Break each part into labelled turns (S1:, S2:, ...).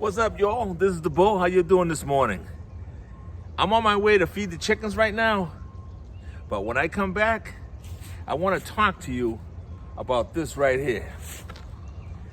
S1: What's up, y'all? This is the Bull. How you doing this morning? I'm on my way to feed the chickens right now, but when I come back, I want to talk to you about this right here.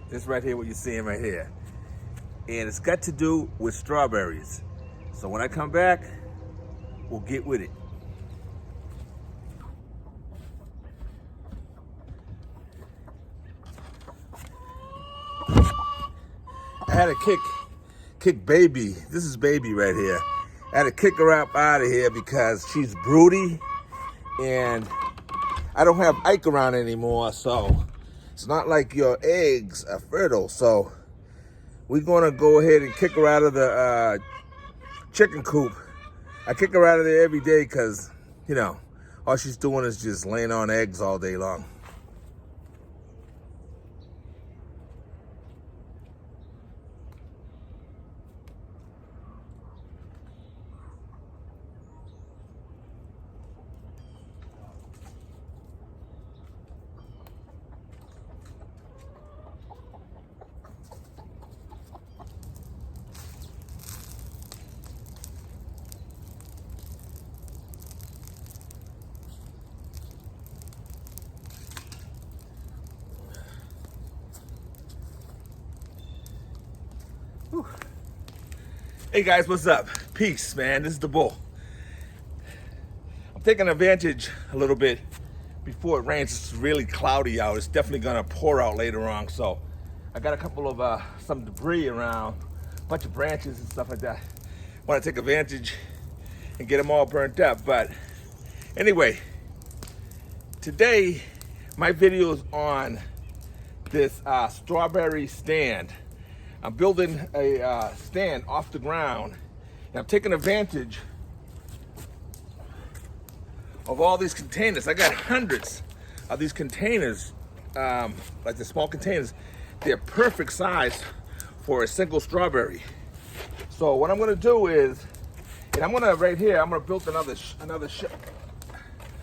S1: This right here, what you're seeing right here. And it's got to do with strawberries. So when I come back, we'll get with it. I had to kick Baby. This is Baby right here. I had to kick her out of here because she's broody and I don't have Ike around anymore, so it's not like your eggs are fertile. So we're gonna go ahead and kick her out of the chicken coop. I kick her out of there every day because, you know, all she's doing is just laying on eggs all day long. Whew. Hey guys, what's up? Peace, man. This is the Bull. I'm taking advantage a little bit before it rains. It's really cloudy out. It's definitely gonna pour out later on. So I got a couple of some debris around, a bunch of branches and stuff like that. Want to take advantage and get them all burnt up. But anyway, today my video is on this strawberry stand. I'm building a stand off the ground, and I'm taking advantage of all these containers. I got hundreds of these containers, like the small containers. They're perfect size for a single strawberry. So what I'm gonna do is, and I'm gonna right here, I'm gonna build another shelf.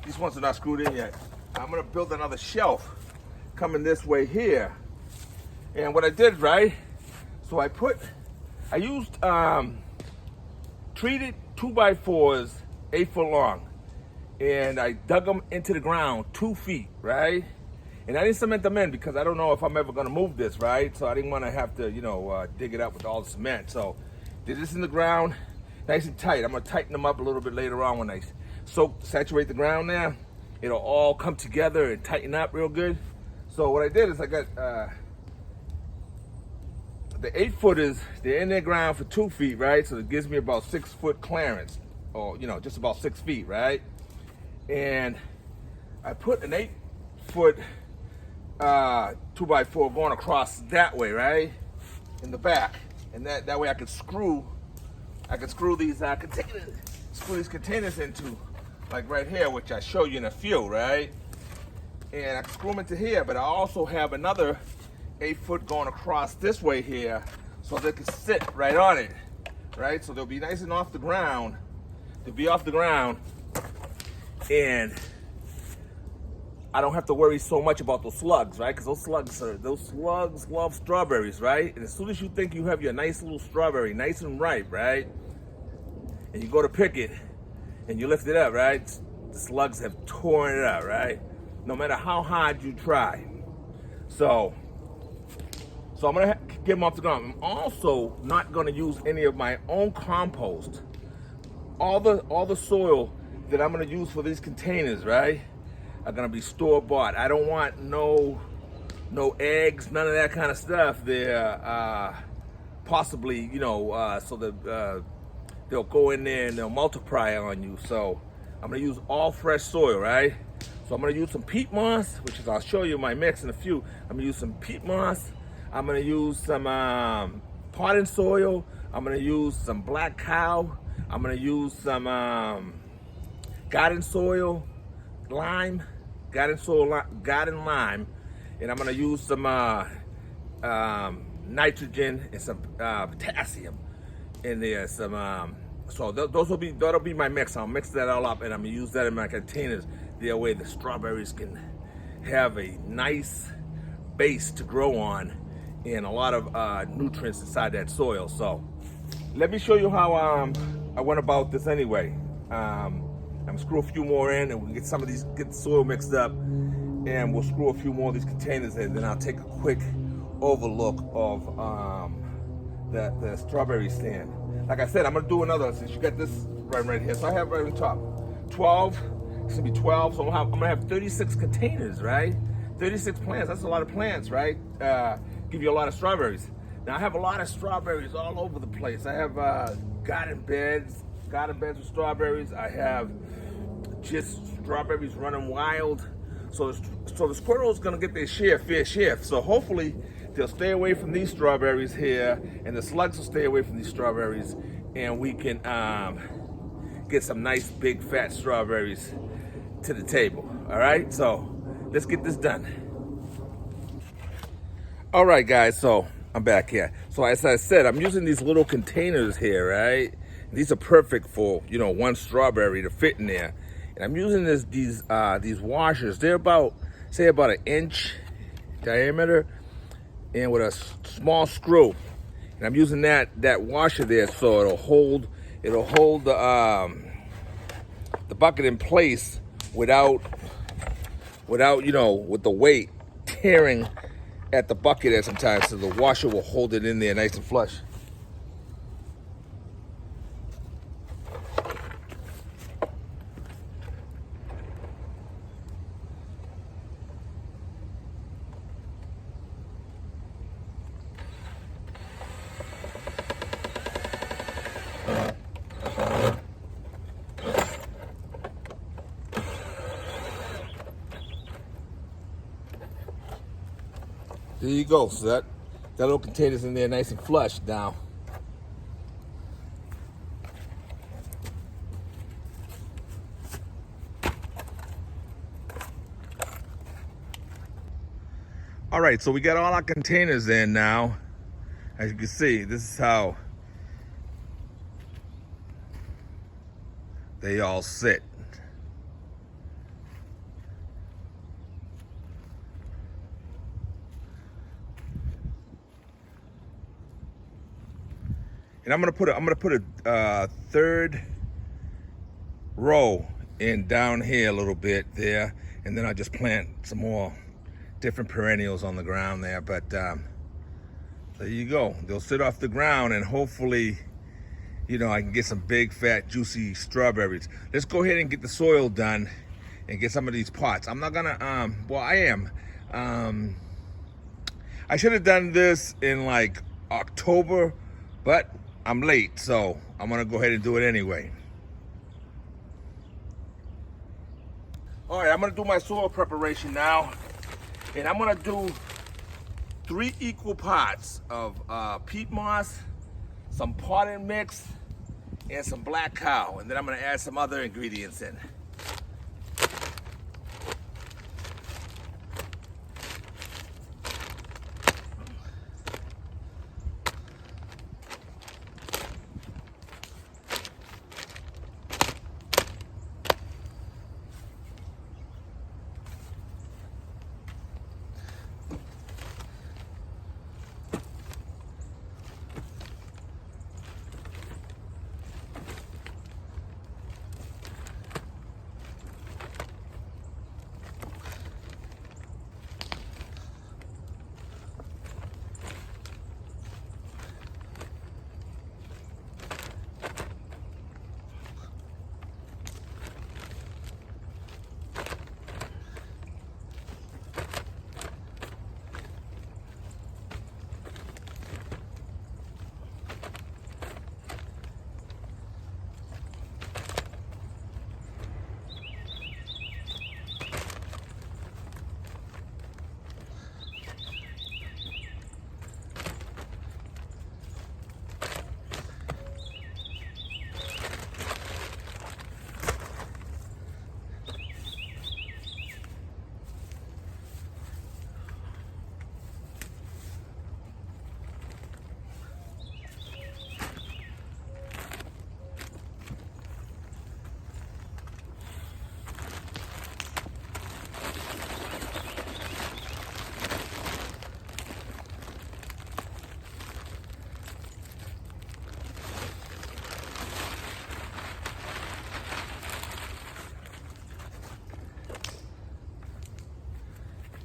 S1: These ones are not screwed in yet. I'm gonna build another shelf coming this way here. And what I did, right? So I used treated 2x4s, 8 foot long, and I dug them into the ground 2 feet, right? And I didn't cement them in because I don't know if I'm ever gonna move this, right? So I didn't wanna have to, you know, dig it up with all the cement. So did this in the ground, nice and tight. I'm gonna tighten them up a little bit later on when I saturate the ground there. It'll all come together and tighten up real good. So what I did is I got, the 8 footers, they're in their ground for 2 feet, right? So it gives me about 6 foot clearance, or, you know, just about 6 feet, right? And I put an 8 foot 2x4 going across that way, right? In the back. And that way I could screw these containers into, like right here, which I show you in a few, right? And I can screw them into here, but I also have another 8 foot going across this way here, so they can sit right on it, right? So they'll be nice and off the ground. They'll be off the ground, and I don't have to worry so much about those slugs, right? Because those slugs love strawberries, right? And as soon as you think you have your nice little strawberry, nice and ripe, right? And you go to pick it, and you lift it up, right? The slugs have torn it up, right? No matter how hard you try. So I'm gonna get them off the ground. I'm also not gonna use any of my own compost. All the soil that I'm gonna use for these containers, right, are gonna be store-bought. I don't want no eggs, none of that kind of stuff. They're possibly, you know, so that they'll go in there and they'll multiply on you. So I'm gonna use all fresh soil, right? So I'm gonna use some peat moss, which is, I'll show you my mix in a few. I'm gonna use some peat moss. I'm gonna use some potting soil. I'm gonna use some black cow. I'm gonna use some garden soil, garden lime, and I'm gonna use some nitrogen and some potassium in there. So that'll be my mix. I'll mix that all up, and I'm gonna use that in my containers. That way the strawberries can have a nice base to grow on, and a lot of nutrients inside that soil. So let me show you how I went about this anyway. I'm gonna screw a few more in, and we can get some of these, get the soil mixed up, and we'll screw a few more of these containers in. Then I'll take a quick overlook of the strawberry stand. Like I said, I'm gonna do another, since you got this right here. So I have right on top 12. It's gonna be 12. So I'm gonna have 36 containers, right? 36 plants. That's a lot of plants, right? Give you a lot of strawberries. Now I have a lot of strawberries all over the place. I have garden beds with strawberries. I have just strawberries running wild. So the squirrel's gonna get their fair share. So hopefully they'll stay away from these strawberries here, and the slugs will stay away from these strawberries, and we can get some nice big fat strawberries to the table. All right, so let's get this done. All right, guys, so I'm back here. So as I said, I'm using these little containers here, right? These are perfect for, you know, one strawberry to fit in there. And I'm using these washers. They're about, say, about 1 inch diameter, and with a small screw. And I'm using that washer there, so it'll hold the bucket in place without you know, with the weight tearing at the bucket at some times. So the washer will hold it in there nice and flush. There you go. So that little container's in there nice and flush now. All right, so we got all our containers in now. As you can see, this is how they all sit. And I'm gonna put a third row in down here a little bit there, and then I'll just plant some more different perennials on the ground there. But there you go. They'll sit off the ground, and hopefully, you know, I can get some big, fat, juicy strawberries. Let's go ahead and get the soil done and get some of these pots. I'm not gonna, well, I am. I should have done this in like October, but I'm late, so I'm gonna go ahead and do it anyway. All right, I'm gonna do my soil preparation now, and I'm gonna do 3 equal pots of peat moss, some potting mix, and some black cow, and then I'm gonna add some other ingredients in.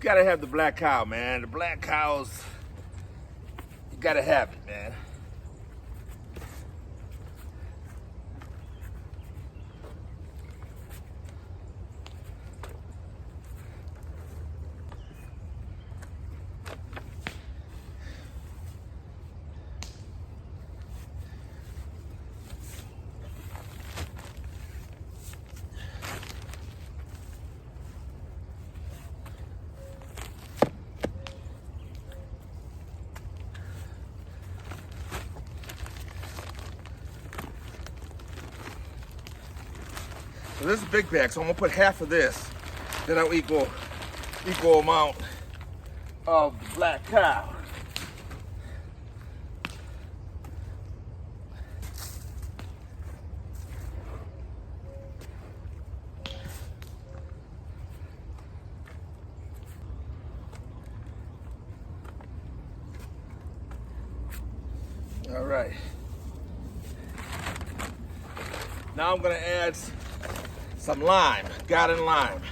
S1: gotta have the black cow, man. The black cows, you gotta have it, man. So this is a big bag, so I'm gonna put half of this. Then I'll equal amount of the black cow. All right. Now I'm gonna add some lime, garden lime.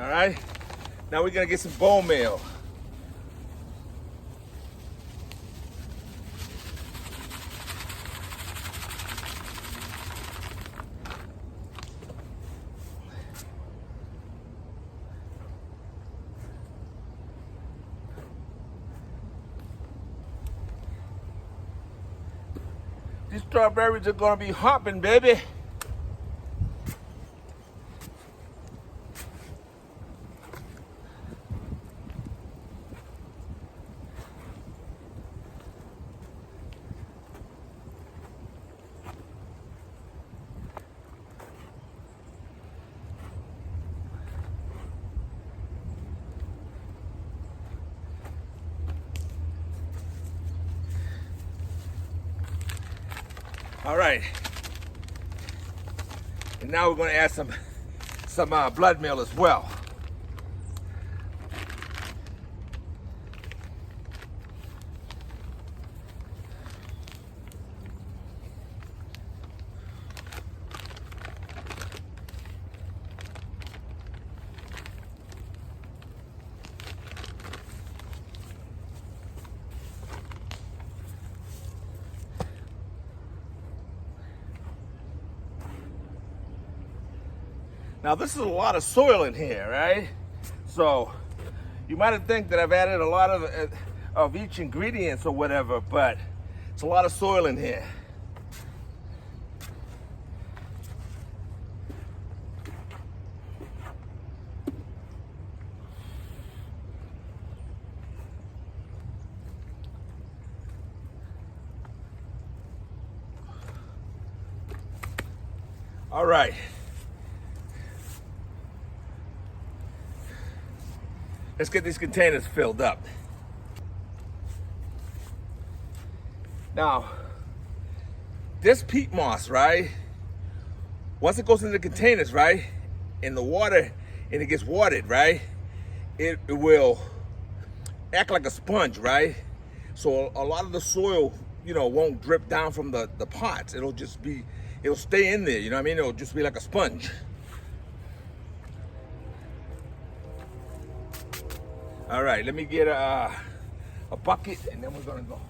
S1: All right, now we're gonna get some bone meal. These strawberries are gonna be hopping, baby. All right, and now we're going to add some blood meal as well. Now this is a lot of soil in here, right? So you might have think that I've added a lot of each ingredients or whatever, but it's a lot of soil in here. All right. Let's get these containers filled up. Now, this peat moss, right? Once it goes into the containers, right? In the water, and it gets watered, right? It will act like a sponge, right? So a lot of the soil, you know, won't drip down from the pots. It'll stay in there, you know what I mean? It'll just be like a sponge. All right, let me get a bucket and then we're gonna go.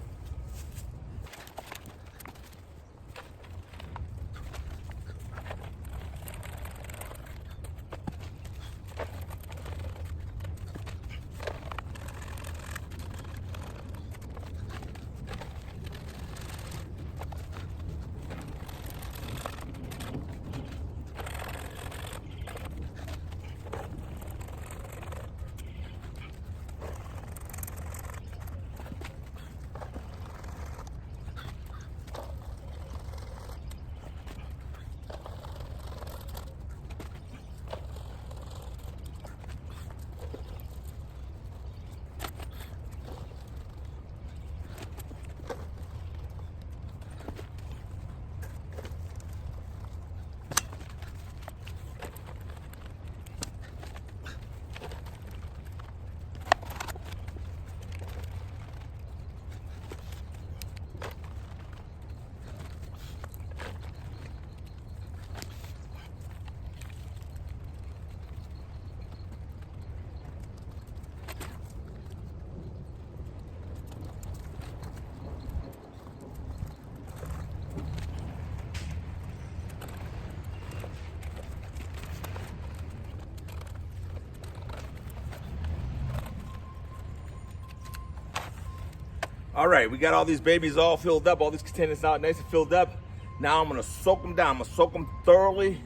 S1: All right, we got all these babies all filled up, all these containers out nice and filled up. Now I'm gonna soak them down. I'm gonna soak them thoroughly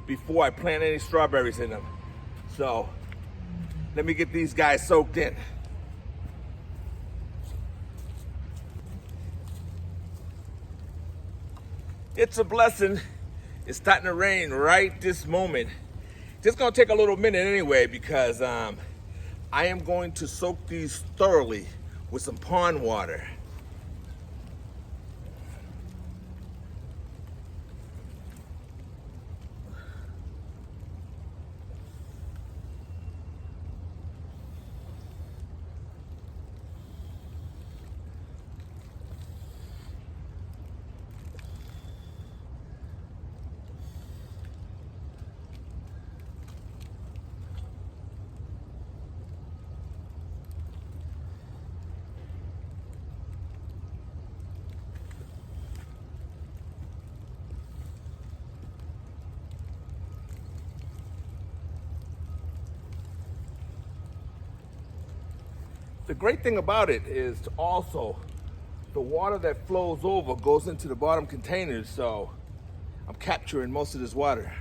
S1: before I plant any strawberries in them. So let me get these guys soaked in. It's a blessing. It's starting to rain right this moment. It's gonna take a little minute anyway because I am going to soak these thoroughly with some pond water. The great thing about it is also the water that flows over goes into the bottom containers, so I'm capturing most of this water.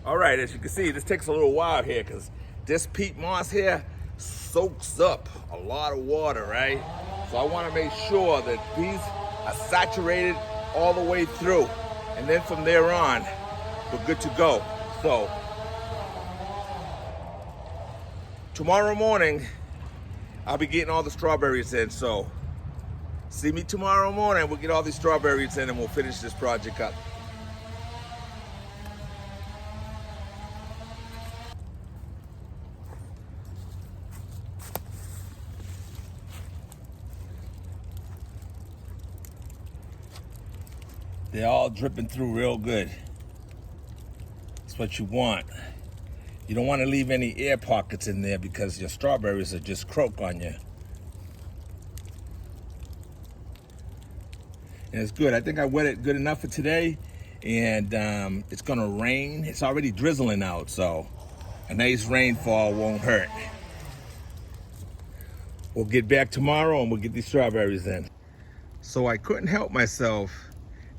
S1: All right, as you can see, this takes a little while here because this peat moss here soaks up a lot of water, right? So I want to make sure that these are saturated all the way through. And then from there on, we're good to go. So tomorrow morning, I'll be getting all the strawberries in. So see me tomorrow morning. We'll get all these strawberries in and we'll finish this project up. They're all dripping through real good. That's what you want. You don't want to leave any air pockets in there because your strawberries will just croak on you. And it's good. I think I wet it good enough for today. And it's gonna rain. It's already drizzling out, so a nice rainfall won't hurt. We'll get back tomorrow and we'll get these strawberries in. So I couldn't help myself.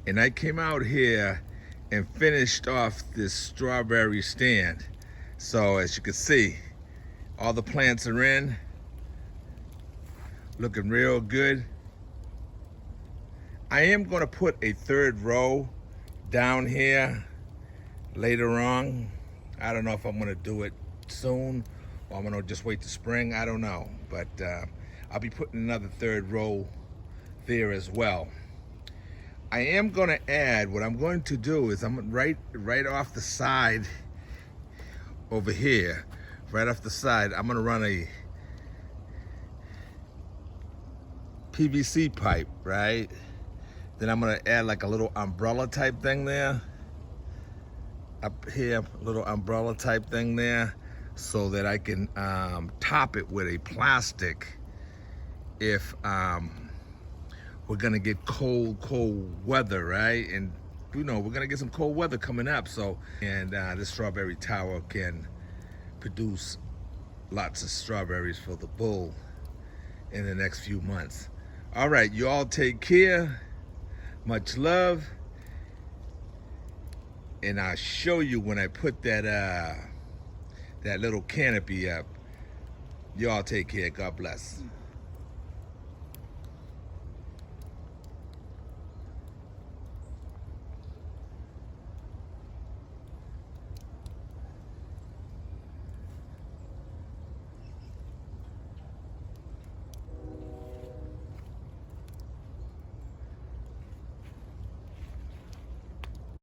S1: And I came out here and finished off this strawberry stand. So as you can see, all the plants are in, looking real good. I am gonna put a third row down here later on. I don't know if I'm gonna do it soon or I'm gonna just wait till spring, I don't know. But I'll be putting another third row there as well. I am going to add, what I'm going to do is I'm right off the side over here, right off the side, I'm going to run a PVC pipe, right? Then I'm going to add like a little umbrella type thing there. Up here, a little umbrella type thing there so that I can top it with a plastic if we're gonna get cold weather, right? And you know, we're gonna get some cold weather coming up. So, and this strawberry tower can produce lots of strawberries for the bull in the next few months. All right, you all take care. Much love. And I'll show you when I put that that little canopy up. Y'all take care. God bless.